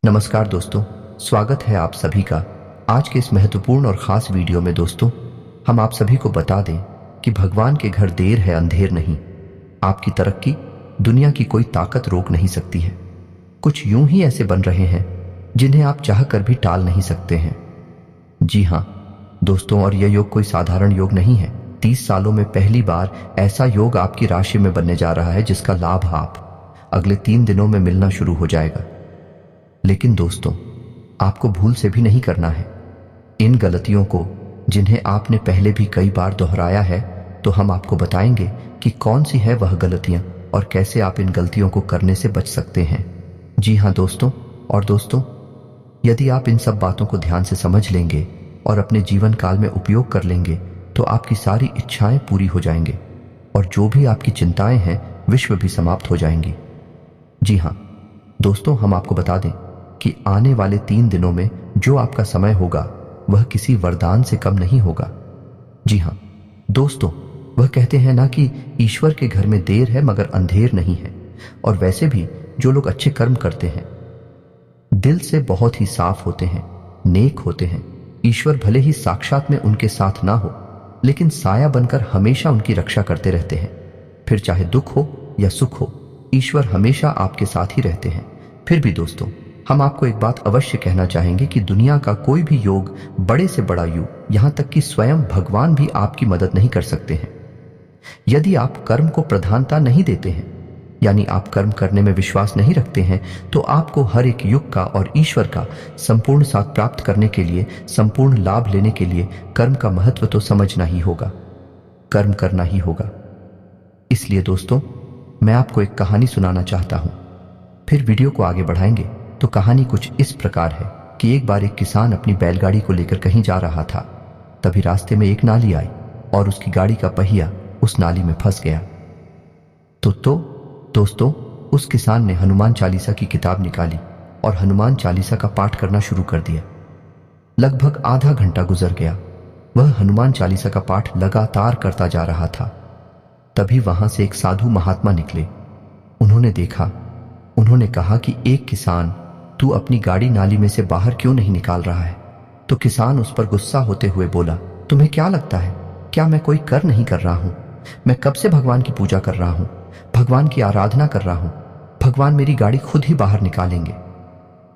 नमस्कार दोस्तों, स्वागत है आप सभी का आज के इस महत्वपूर्ण और ख़ास वीडियो में। दोस्तों, हम आप सभी को बता दें कि भगवान के घर देर है अंधेर नहीं। आपकी तरक्की दुनिया की कोई ताकत रोक नहीं सकती है। कुछ यूं ही ऐसे बन रहे हैं जिन्हें आप चाहकर भी टाल नहीं सकते हैं। जी हाँ दोस्तों, और यह योग कोई साधारण योग नहीं है। 30 सालों में पहली बार ऐसा योग आपकी राशि में बनने जा रहा है जिसका लाभ आप अगले 3 दिनों में मिलना शुरू हो जाएगा। लेकिन दोस्तों, आपको भूल से भी नहीं करना है इन गलतियों को जिन्हें आपने पहले भी कई बार दोहराया है। तो हम आपको बताएंगे कि कौन सी है वह गलतियां और कैसे आप इन गलतियों को करने से बच सकते हैं। जी हाँ दोस्तों, और दोस्तों, यदि आप इन सब बातों को ध्यान से समझ लेंगे और अपने जीवन काल में उपयोग कर लेंगे तो आपकी सारी इच्छाएं पूरी हो जाएंगे और जो भी आपकी चिंताएं हैं विश्व भी समाप्त हो जाएंगी। जी हाँ दोस्तों, हम आपको बता दें कि आने वाले 3 दिनों में जो आपका समय होगा वह किसी वरदान से कम नहीं होगा। जी हाँ दोस्तों, वह कहते हैं ना कि ईश्वर के घर में देर है मगर अंधेर नहीं है। और वैसे भी जो लोग अच्छे कर्म करते हैं, दिल से बहुत ही साफ होते हैं, नेक होते हैं, ईश्वर भले ही साक्षात में उनके साथ ना हो लेकिन साया बनकर हमेशा उनकी रक्षा करते रहते हैं। फिर चाहे दुख हो या सुख हो, ईश्वर हमेशा आपके साथ ही रहते हैं। फिर भी दोस्तों, हम आपको एक बात अवश्य कहना चाहेंगे कि दुनिया का कोई भी योग, बड़े से बड़ा योग, यहां तक कि स्वयं भगवान भी आपकी मदद नहीं कर सकते हैं यदि आप कर्म को प्रधानता नहीं देते हैं, यानी आप कर्म करने में विश्वास नहीं रखते हैं। तो आपको हर एक युग का और ईश्वर का संपूर्ण साथ प्राप्त करने के लिए, संपूर्ण लाभ लेने के लिए कर्म का महत्व तो समझना ही होगा, कर्म करना ही होगा। इसलिए दोस्तों, मैं आपको एक कहानी सुनाना चाहता हूं, फिर वीडियो को आगे बढ़ाएंगे। तो कहानी कुछ इस प्रकार है कि एक बार एक किसान अपनी बैलगाड़ी को लेकर कहीं जा रहा था। तभी रास्ते में एक नाली आई और उसकी गाड़ी का पहिया उस नाली में फंस गया। तो दोस्तों, उस किसान ने हनुमान चालीसा की किताब निकाली और हनुमान चालीसा का पाठ करना शुरू कर दिया। लगभग आधा घंटा गुजर गया। वह हनुमान चालीसा का पाठ लगातार करता जा रहा था। तभी वहां से एक साधु महात्मा निकले। उन्होंने कहा कि एक किसान, तू अपनी गाड़ी नाली में से बाहर क्यों नहीं निकाल रहा है? तो किसान उस पर गुस्सा होते हुए बोला, तुम्हें क्या लगता है, क्या मैं कोई कर नहीं कर रहा हूं? मैं कब से भगवान की पूजा कर रहा हूं, भगवान की आराधना कर रहा हूं। भगवान मेरी गाड़ी खुद ही बाहर निकालेंगे।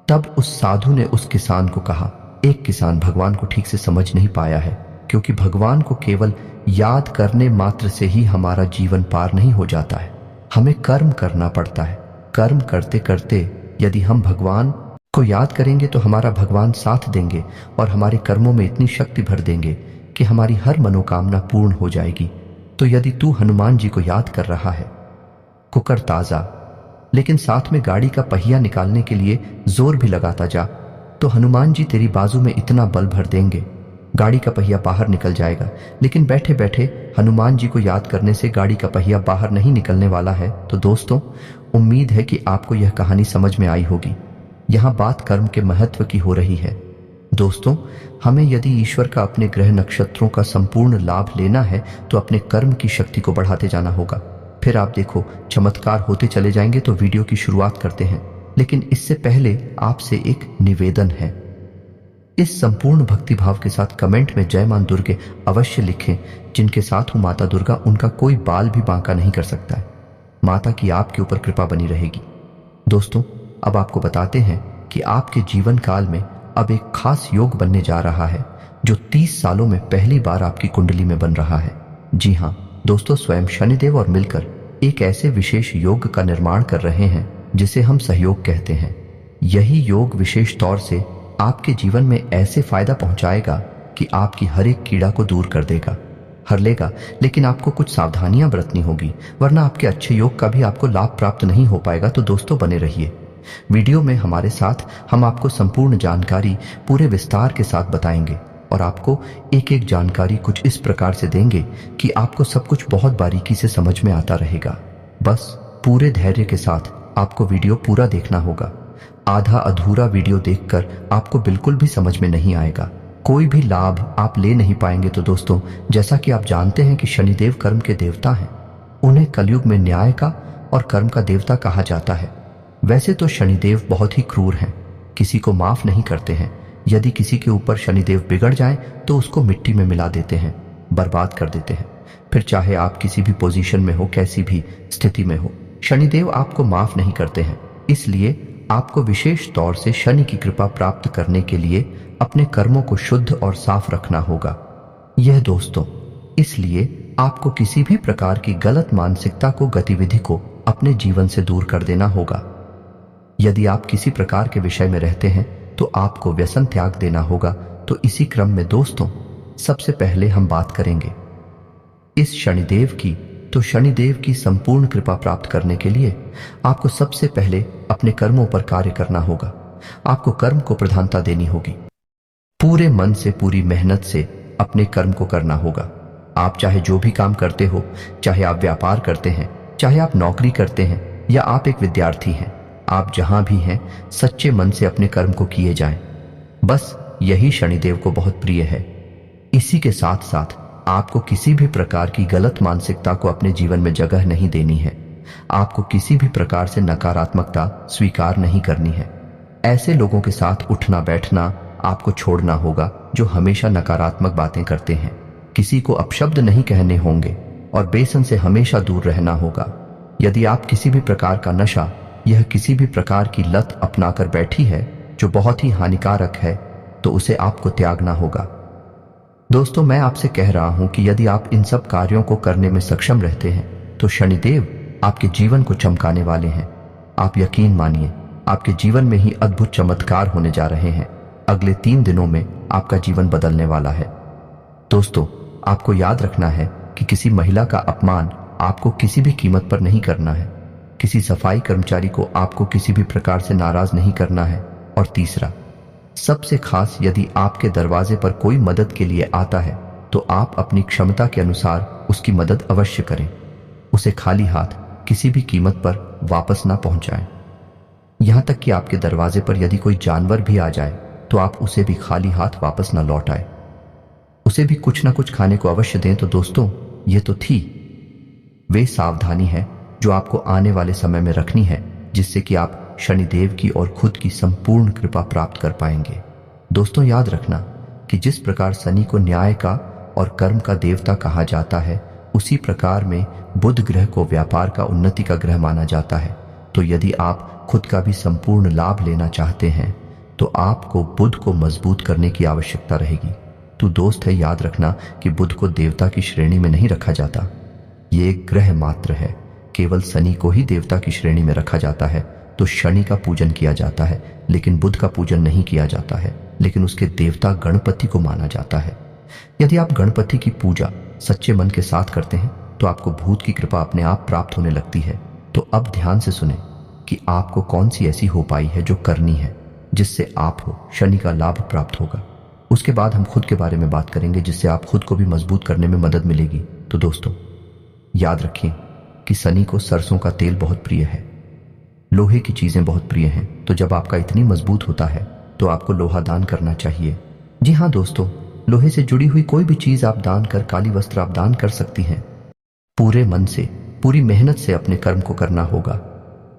तब उस साधु ने उस किसान को कहा, एक किसान भगवान को ठीक से समझ नहीं पाया है, क्योंकि भगवान को केवल याद करने मात्र से ही हमारा जीवन पार नहीं हो जाता है। हमें कर्म करना पड़ता है। कर्म करते करते यदि हम भगवान को याद करेंगे तो हमारा भगवान साथ देंगे और हमारे कर्मों में इतनी शक्ति भर देंगे कि हमारी हर मनोकामना पूर्ण हो जाएगी। तो यदि तू हनुमान जी को याद कर रहा है, कुकर ताजा, लेकिन साथ में गाड़ी का पहिया निकालने के लिए जोर भी लगाता जा, तो हनुमान जी तेरी बाजू में इतना बल भर देंगे, गाड़ी का पहिया बाहर निकल जाएगा। लेकिन बैठे बैठे हनुमान जी को याद करने से गाड़ी का पहिया बाहर नहीं निकलने वाला है। तो दोस्तों, उम्मीद है कि आपको यह कहानी समझ में आई होगी। यहाँ बात कर्म के महत्व की हो रही है। दोस्तों, हमें यदि ईश्वर का अपने ग्रह नक्षत्रों का संपूर्ण लाभ लेना है तो अपने कर्म की शक्ति को बढ़ाते जाना होगा। फिर आप देखो, चमत्कार होते चले जाएंगे। तो वीडियो की शुरुआत करते हैं, लेकिन इससे पहले आपसे एक निवेदन है। इस संपूर्ण भक्तिभाव के साथ कमेंट में जय मां दुर्गे अवश्य लिखें। जिनके साथ हूं माता दुर्गा, उनका कोई बाल भी बांका नहीं कर सकता है। माता की आपके ऊपर कृपा बनी रहेगी। दोस्तों, अब आपको बताते हैं कि आपके जीवन काल में अब एक खास योग बनने जा रहा है जो 30 सालों में पहली बार आपकी कुंडली में बन रहा है। जी हाँ दोस्तों, स्वयं शनिदेव और मिलकर एक ऐसे विशेष योग का निर्माण कर रहे हैं जिसे हम सहयोग कहते हैं। यही योग विशेष तौर से आपके जीवन में ऐसे फायदा पहुंचाएगा कि आपकी हर एक कीड़ा को दूर कर देगा, हर लेगा। लेकिन आपको कुछ सावधानियां बरतनी होगी, वरना आपके अच्छे योग का भी आपको लाभ प्राप्त नहीं हो पाएगा। तो दोस्तों, बने रहिए वीडियो में हमारे साथ। हम आपको संपूर्ण जानकारी पूरे विस्तार के साथ बताएंगे और आपको एक एक जानकारी कुछ इस प्रकार से देंगे कि आपको सब कुछ बहुत बारीकी से समझ में आता रहेगा। बस पूरे धैर्य के साथ आपको वीडियो पूरा देखना होगा। आधा अधूरा वीडियो देखकर आपको बिल्कुल भी समझ में नहीं आएगा, कोई भी लाभ आप ले नहीं पाएंगे। तो दोस्तों, जैसा कि आप जानते हैं कि शनिदेव कर्म के देवता हैं, उन्हें कलयुग में न्याय का और कर्म का देवता कहा जाता है। वैसे तो शनिदेव बहुत ही क्रूर हैं, किसी को माफ नहीं करते हैं। यदि किसी के ऊपर शनिदेव बिगड़ जाए तो उसको मिट्टी में मिला देते हैं, बर्बाद कर देते हैं। फिर चाहे आप किसी भी पोजीशन में हो, कैसी भी स्थिति में हो, शनिदेव आपको माफ नहीं करते हैं। इसलिए आपको विशेष तौर से शनि की कृपा प्राप्त करने के लिए अपने कर्मों को शुद्ध और साफ रखना होगा। यह दोस्तों, इसलिए आपको किसी भी प्रकार की गलत मानसिकता को, गतिविधि को अपने जीवन से दूर कर देना होगा। यदि आप किसी प्रकार के विषय में रहते हैं तो आपको व्यसन त्याग देना होगा। तो इसी क्रम में दोस्तों, सबसे पहले हम बात करेंगे इस शनिदेव की। तो शनिदेव की संपूर्ण कृपा प्राप्त करने के लिए आपको सबसे पहले अपने कर्मों पर कार्य करना होगा। आपको कर्म को प्रधानता देनी होगी। पूरे मन से, पूरी मेहनत से अपने कर्म को करना होगा। आप चाहे जो भी काम करते हो, चाहे आप व्यापार करते हैं, चाहे आप नौकरी करते हैं या आप एक विद्यार्थी हैं, आप जहां भी हैं सच्चे मन से अपने कर्म को किए जाएं। बस यही शनिदेव को बहुत प्रिय है। इसी के साथ साथ आपको किसी भी प्रकार की गलत मानसिकता को अपने जीवन में जगह नहीं देनी है। आपको किसी भी प्रकार से नकारात्मकता स्वीकार नहीं करनी है। ऐसे लोगों के साथ उठना बैठना आपको छोड़ना होगा जो हमेशा नकारात्मक बातें करते हैं। किसी को अपशब्द नहीं कहने होंगे और बेसन से हमेशा दूर रहना होगा। यदि आप किसी भी प्रकार का नशा, यह किसी भी प्रकार की लत अपनाकर बैठी है जो बहुत ही हानिकारक है, तो उसे आपको त्यागना होगा। दोस्तों, मैं आपसे कह रहा हूं कि यदि आप इन सब कार्यों को करने में सक्षम रहते हैं तो शनिदेव आपके जीवन को चमकाने वाले हैं। आप यकीन मानिए, आपके जीवन में ही अद्भुत चमत्कार होने जा रहे हैं। अगले 3 दिनों में आपका जीवन बदलने वाला है। दोस्तों, आपको याद रखना है कि किसी महिला का अपमान आपको किसी भी कीमत पर नहीं करना है। किसी सफाई कर्मचारी को आपको किसी भी प्रकार से नाराज नहीं करना है। और तीसरा, सबसे खास, यदि आपके दरवाजे पर कोई मदद के लिए आता है तो आप अपनी क्षमता के अनुसार उसकी मदद अवश्य करें। उसे खाली हाथ किसी भी कीमत पर वापस ना पहुंचाएं। यहां तक कि आपके दरवाजे पर यदि कोई जानवर भी आ जाए तो आप उसे भी खाली हाथ वापस ना लौटाएं। उसे भी कुछ ना कुछ खाने को अवश्य दें। तो दोस्तों, ये तो थी वे सावधानी है जो आपको आने वाले समय में रखनी है, जिससे कि आप शनिदेव की और खुद की संपूर्ण कृपा प्राप्त कर पाएंगे। दोस्तों, याद रखना कि जिस प्रकार शनि को न्याय का और कर्म का देवता कहा जाता है, उसी प्रकार में बुध ग्रह को व्यापार का, उन्नति का ग्रह माना जाता है। तो यदि आप खुद का भी संपूर्ण लाभ लेना चाहते हैं तो आपको बुध को मजबूत करने की आवश्यकता रहेगी। तो दोस्त है, याद रखना कि बुध को देवता की श्रेणी में नहीं रखा जाता। ये एक ग्रह मात्र है। केवल शनि को ही देवता की श्रेणी में रखा जाता है। तो शनि का पूजन किया जाता है, लेकिन बुध का पूजन नहीं किया जाता है। लेकिन उसके देवता गणपति को माना जाता है। यदि आप गणपति की पूजा सच्चे मन के साथ करते हैं तो आपको भूत की कृपा अपने आप प्राप्त होने लगती है। तो अब ध्यान से सुने कि आपको कौन सी ऐसी हो पाई है जो करनी है, जिससे आपको शनि का लाभ प्राप्त होगा। उसके बाद हम खुद के बारे में बात करेंगे, जिससे आप खुद को भी मजबूत करने में मदद मिलेगी। तो दोस्तों, याद रखिए कि शनि को सरसों का तेल बहुत प्रिय है, लोहे की चीजें बहुत प्रिय हैं। तो जब आपका इतनी मजबूत होता है तो आपको लोहा दान करना चाहिए। जी हाँ दोस्तों, लोहे से जुड़ी हुई कोई भी चीज आप दान कर, काली वस्त्र आप दान कर सकती हैं। पूरे मन से, पूरी मेहनत से अपने कर्म को करना होगा।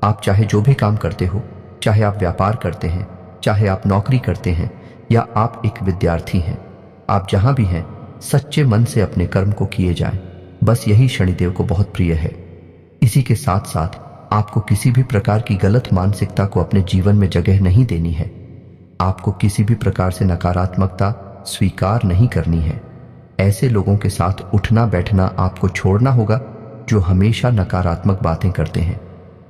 आप चाहे जो भी काम करते हो, चाहे आप व्यापार करते हैं, चाहे आप नौकरी करते हैं या आप एक विद्यार्थी हैं, आप जहां भी हैं सच्चे मन से अपने कर्म को किए जाएं। बस यही शनिदेव को बहुत प्रिय है। इसी के साथ साथ आपको किसी भी प्रकार की गलत मानसिकता को अपने जीवन में जगह नहीं देनी है। आपको किसी भी प्रकार से नकारात्मकता स्वीकार नहीं करनी है। ऐसे लोगों के साथ उठना बैठना आपको छोड़ना होगा जो हमेशा नकारात्मक बातें करते हैं।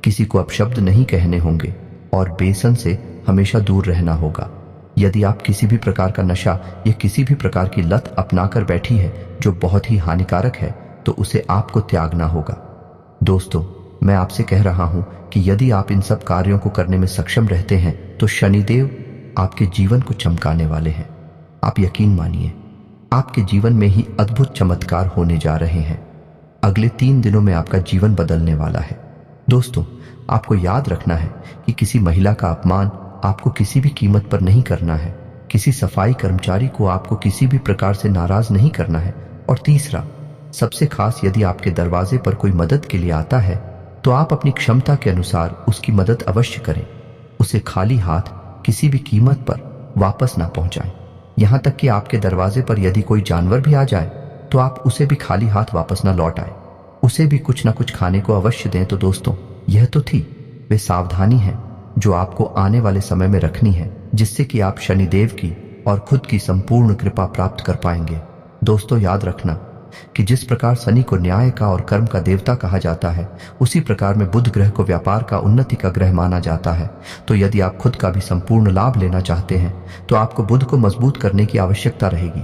किसी को अपशब्द नहीं कहने होंगे और बेसन से हमेशा दूर रहना होगा। यदि आप किसी भी प्रकार का नशा या किसी भी प्रकार की लत अपनाकर बैठी है जो बहुत ही हानिकारक है, तो उसे आपको त्यागना होगा। दोस्तों, मैं आपसे कह रहा हूं कि यदि आप इन सब कार्यों को करने में सक्षम रहते हैं तो शनिदेव आपके जीवन को चमकाने वाले हैं। आप यकीन मानिए, आपके जीवन में ही अद्भुत चमत्कार होने जा रहे हैं। अगले 3 दिनों में आपका जीवन बदलने वाला है। दोस्तों, आपको याद रखना है कि किसी महिला का अपमान आपको किसी भी कीमत पर नहीं करना है। किसी सफाई कर्मचारी को आपको किसी भी प्रकार से नाराज नहीं करना है। और तीसरा, सबसे खास, यदि आपके दरवाजे पर कोई मदद के लिए आता है तो आप अपनी क्षमता के अनुसार उसकी मदद अवश्य करें। उसे खाली हाथ किसी भी कीमत पर वापस ना पहुंचाएं। यहां तक कि आपके दरवाजे पर यदि कोई जानवर भी आ जाए तो आप उसे भी खाली हाथ वापस ना लौट आए, उसे भी कुछ ना कुछ खाने को अवश्य दें। तो दोस्तों, यह तो थी वे सावधानी है जो आपको आने वाले समय में रखनी है, जिससे कि आप शनिदेव की और खुद की संपूर्ण कृपा प्राप्त कर पाएंगे। दोस्तों, याद रखना कि जिस प्रकार शनि को न्याय का और कर्म का देवता कहा जाता है, उसी प्रकार में बुध ग्रह को व्यापार का, उन्नति का ग्रह माना जाता है। तो यदि आप खुद का भी संपूर्ण लाभ लेना चाहते हैं तो आपको बुध को मजबूत करने की आवश्यकता रहेगी।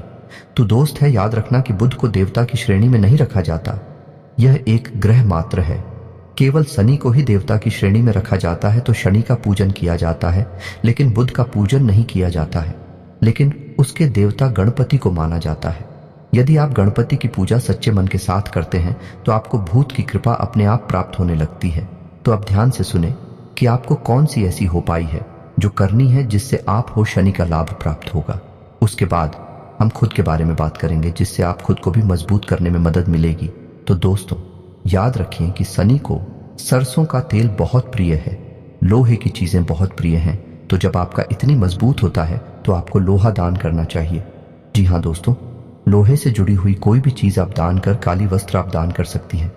तो दोस्त है, याद रखना कि बुध को देवता की श्रेणी में नहीं रखा जाता, यह एक ग्रह मात्र है। केवल शनि को ही देवता की श्रेणी में रखा जाता है। तो शनि का पूजन किया जाता है, लेकिन बुध का पूजन नहीं किया जाता है, लेकिन उसके देवता गणपति को माना जाता है। यदि आप गणपति की पूजा सच्चे मन के साथ करते हैं तो आपको भूत की कृपा अपने आप प्राप्त होने लगती है। तो अब ध्यान से सुने कि आपको कौन सी ऐसी उपाय है जो करनी है जिससे आप हो शनि का लाभ प्राप्त होगा। उसके बाद हम खुद के बारे में बात करेंगे, जिससे आप खुद को भी मजबूत करने में मदद मिलेगी। तो दोस्तों, याद रखें कि शनि को सरसों का तेल बहुत प्रिय है, लोहे की चीजें बहुत प्रिय हैं। तो जब आपका इतनी मजबूत होता है तो आपको लोहा दान करना चाहिए। जी हाँ दोस्तों, लोहे से जुड़ी हुई कोई भी चीज आप दान कर, काली वस्त्र आप दान कर सकती हैं,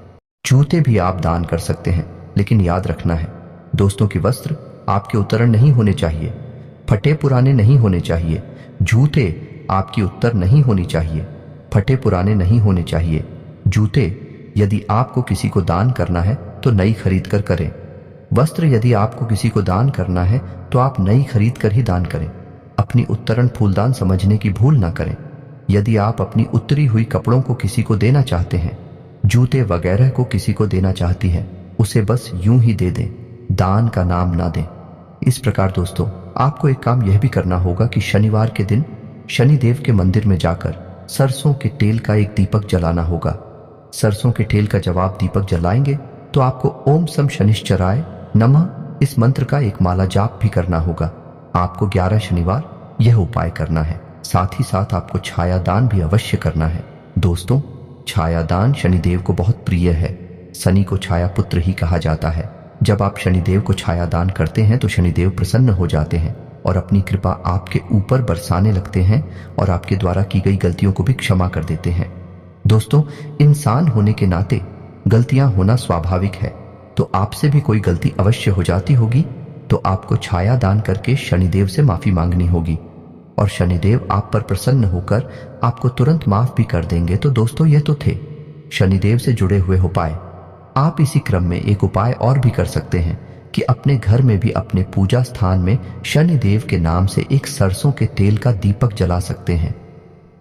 जूते भी आप दान कर सकते हैं। लेकिन याद रखना है दोस्तों कि वस्त्र आपके उतरण नहीं होने चाहिए, फटे पुराने नहीं होने चाहिए। जूते आपकी उत्तर नहीं होनी चाहिए, फटे पुराने नहीं होने चाहिए। जूते यदि आपको किसी को दान करना है तो नई खरीद कर करें। वस्त्र यदि आपको किसी को दान करना है तो आप नई खरीद कर ही दान करें। अपनी उत्तरण फूलदान समझने की भूल ना करें। यदि आप अपनी उतरी हुई कपड़ों को किसी को देना चाहते हैं, जूते वगैरह को किसी को देना चाहती हैं, उसे बस यूं ही दे दें, दान का नाम ना दें। इस प्रकार दोस्तों, आपको एक काम यह भी करना होगा कि शनिवार के दिन शनिदेव के मंदिर में जाकर सरसों के तेल का एक दीपक जलाना होगा। सरसों के तेल का जब आप दीपक जलाएंगे तो आपको ओम सम शनिश्चराय नमः इस मंत्र का एक माला जाप भी करना होगा। आपको 11 शनिवार यह उपाय करना है। साथ ही साथ आपको छाया दान भी अवश्य करना है। दोस्तों, छाया दान शनिदेव को बहुत प्रिय है। शनि को छाया पुत्र ही कहा जाता है। जब आप शनिदेव को छाया दान करते हैं तो शनिदेव प्रसन्न हो जाते हैं और अपनी कृपा आपके ऊपर बरसाने लगते हैं और आपके द्वारा की गई गलतियों को भी क्षमा कर देते हैं। दोस्तों, इंसान होने के नाते गलतियां होना स्वाभाविक है, तो आपसे भी कोई गलती अवश्य हो जाती होगी, तो आपको छाया दान करके शनिदेव से माफी मांगनी होगी और शनिदेव आप पर प्रसन्न होकर आपको तुरंत माफ भी कर देंगे। तो दोस्तों, ये तो थे शनिदेव से जुड़े हुए उपाय। आप इसी क्रम में एक उपाय और भी कर सकते हैं कि अपने घर में भी अपने पूजा स्थान में शनिदेव के नाम से एक सरसों के तेल का दीपक जला सकते हैं।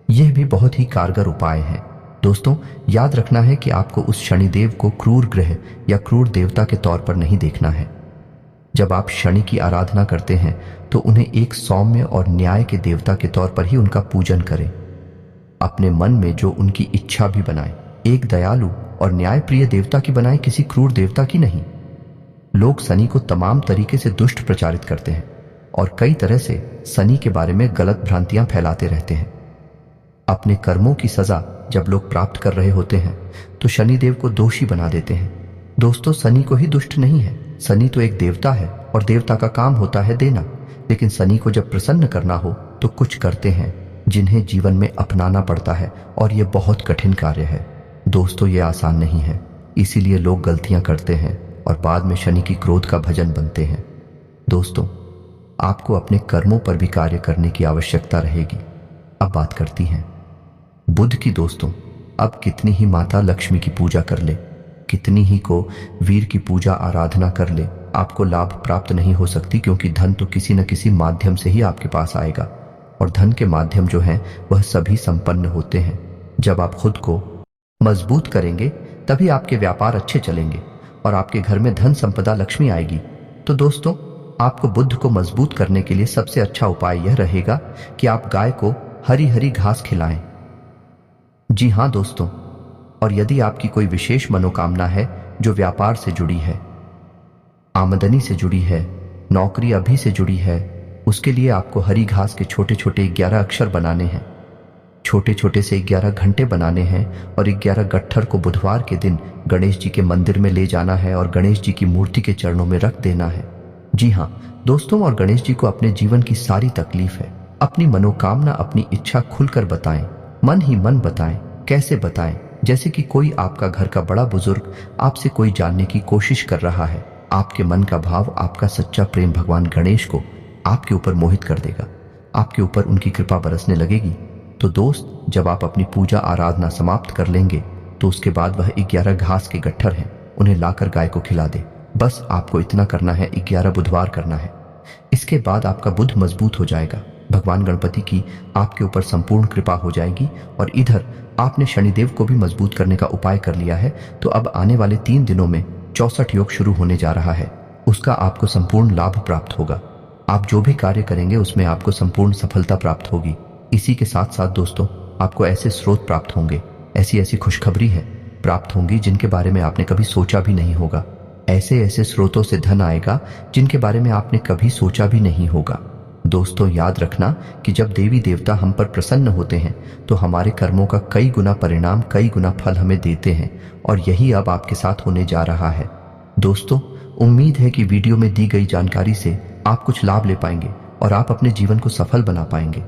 यह भी बहुत ही कारगर उपाय है। दोस्तों, याद रखना है कि आपको उस शनिदेव को क्रूर ग्रह या क्रूर देवता के तौर पर नहीं देखना है। जब आप शनि की आराधना करते हैं तो उन्हें एक सौम्य और न्याय के देवता के तौर पर ही उनका पूजन करें। अपने मन में जो उनकी इच्छा भी बनाएं, एक दयालु और न्यायप्रिय देवता की बनाएं, किसी क्रूर देवता की नहीं। लोग शनि को तमाम तरीके से दुष्ट प्रचारित करते हैं और कई तरह से शनि के बारे में गलत भ्रांतियां फैलाते रहते हैं। अपने कर्मों की सजा जब लोग प्राप्त कर रहे होते हैं तो शनिदेव को दोषी बना देते हैं। दोस्तों, शनि को ही दुष्ट नहीं है, शनि तो एक देवता है और देवता का काम होता है देना। लेकिन शनि को जब प्रसन्न करना हो तो कुछ करते हैं जिन्हें जीवन में अपनाना पड़ता है और ये बहुत कठिन कार्य है। दोस्तों, ये आसान नहीं है, इसीलिए लोग गलतियां करते हैं और बाद में शनि की क्रोध का भजन बनते हैं। दोस्तों, आपको अपने कर्मों पर भी कार्य करने की आवश्यकता रहेगी। अब बात करती हैं बुध की। दोस्तों, अब कितनी ही माता लक्ष्मी की पूजा कर ले, कितनी ही को वीर की पूजा आराधना कर ले, आपको लाभ प्राप्त नहीं हो सकती, क्योंकि धन तो किसी न किसी माध्यम से ही आपके पास आएगा और धन के माध्यम जो हैं वह सभी संपन्न होते हैं। जब आप खुद को मजबूत करेंगे तभी आपके व्यापार अच्छे चलेंगे और आपके घर में धन संपदा लक्ष्मी आएगी। तो दोस्तों, आपको बुध को मजबूत करने के लिए सबसे अच्छा उपाय यह रहेगा कि आप गाय को हरी हरी घास खिलाएं। जी हाँ दोस्तों, और यदि आपकी कोई विशेष मनोकामना है जो व्यापार से जुड़ी है, आमदनी से जुड़ी है, नौकरी अभी से जुड़ी है, उसके लिए आपको हरी घास के छोटे छोटे 11 अक्षर बनाने हैं, छोटे छोटे से 11 घंटे बनाने हैं और 11 गट्ठर को बुधवार के दिन गणेश जी के मंदिर में ले जाना है और गणेश जी की मूर्ति के चरणों में रख देना है। जी हाँ दोस्तों, और गणेश जी को अपने जीवन की सारी तकलीफ है, अपनी मनोकामना, अपनी इच्छा खुलकर बताएं, मन ही मन बताएं। कैसे बताएं? जैसे कि कोई आपका घर का बड़ा बुजुर्ग आपसे कोई जानने की कोशिश कर रहा है। आपके मन का भाव, आपका सच्चा प्रेम भगवान गणेश को आपके ऊपर मोहित कर देगा, आपके ऊपर उनकी कृपा बरसने लगेगी। तो दोस्त, जब आप अपनी पूजा आराधना समाप्त कर लेंगे तो उसके बाद वह 11 घास के गट्ठर हैं, उन्हें लाकर गाय को खिला दे। बस आपको इतना करना है, 11 बुधवार करना है। इसके बाद आपका बुद्ध मजबूत हो जाएगा, भगवान गणपति की आपके ऊपर संपूर्ण कृपा हो जाएगी। और इधर आपने शनिदेव को भी मजबूत करने का उपाय कर लिया है, तो अब आने वाले 3 दिनों में 64 योग शुरू होने जा रहा है। उसका आपको संपूर्ण लाभ प्राप्त होगा। आप जो भी कार्य करेंगे उसमें आपको संपूर्ण सफलता प्राप्त होगी। इसी के साथ साथ दोस्तों, आपको ऐसे स्रोत प्राप्त होंगे, ऐसी ऐसी खुशखबरी है प्राप्त होंगी जिनके बारे में आपने कभी सोचा भी नहीं होगा। ऐसे ऐसे स्रोतों से धन आएगा जिनके बारे में आपने कभी सोचा भी नहीं होगा। दोस्तों, याद रखना कि जब देवी देवता हम पर प्रसन्न होते हैं तो हमारे कर्मों का कई गुना परिणाम, कई गुना फल हमें देते हैं, और यही अब आपके साथ होने जा रहा है। दोस्तों, उम्मीद है कि वीडियो में दी गई जानकारी से आप कुछ लाभ ले पाएंगे और आप अपने जीवन को सफल बना पाएंगे।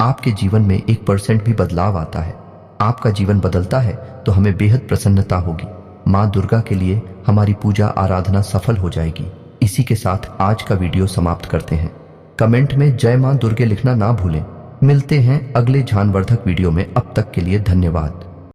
आपके जीवन में 1% भी बदलाव आता है, आपका जीवन बदलता है, तो हमें बेहद प्रसन्नता होगी। माँ दुर्गा के लिए हमारी पूजा आराधना सफल हो जाएगी। इसी के साथ आज का वीडियो समाप्त करते हैं। कमेंट में जय मां दुर्गे लिखना ना भूलें। मिलते हैं अगले ज्ञानवर्धक वीडियो में। अब तक के लिए धन्यवाद।